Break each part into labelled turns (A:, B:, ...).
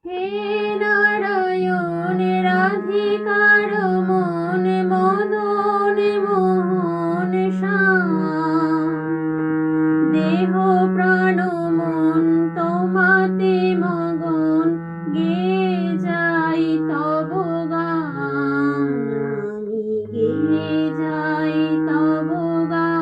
A: হে নারায়ণ রাধিকার মন মদন মোহন শ্যাম, দেহ প্রাণ মন তোমাতে মগন, গেয়ে যাই তব গান, আমি গেয়ে যাই তব গান।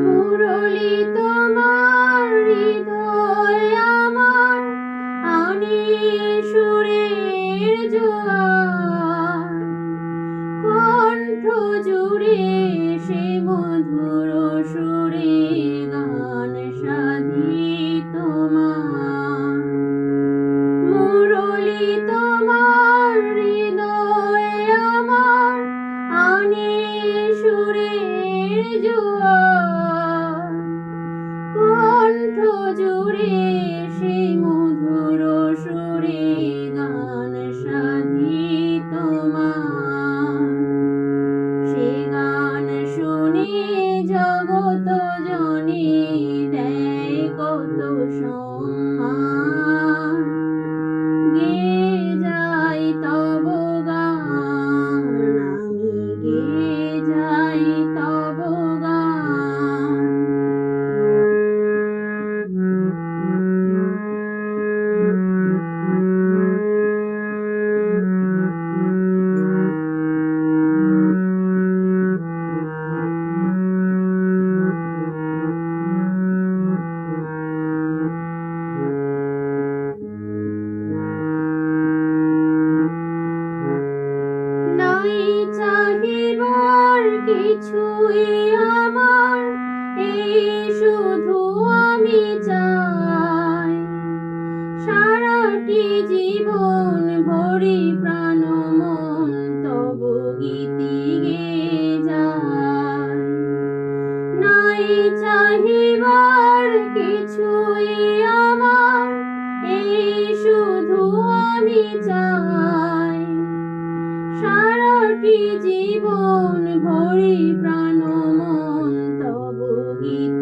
A: মুরলী তোমার হৃদয় আমার, আনি সুরের জোয়ার, কণ্ঠ জুড়ে সে মধুর সুরে গান সাধি তোমার। মুরলী তোমার হৃদয় আমার, আনি সুরের জোয়ার, কণ্ঠ জুড়ে সে মধুর সুরে গান সাধি তোমার। সে গান শুনে জগত জনে দেয় কত সম্মান, গেয়ে যাই তব গান, আমি গেয়ে যাই তব গান। নাই চাহিবার কিছুই আমার, এই শুধু আমি চাই, সারাটি জীবন ভরি প্রাণ মন তব গীতি গেয়ে যায়। নাই চাহিবার কিছুই আমার, এই শুধু আমি চাই, সারাটি জীবন ভরি প্রাণ মন তব গীতি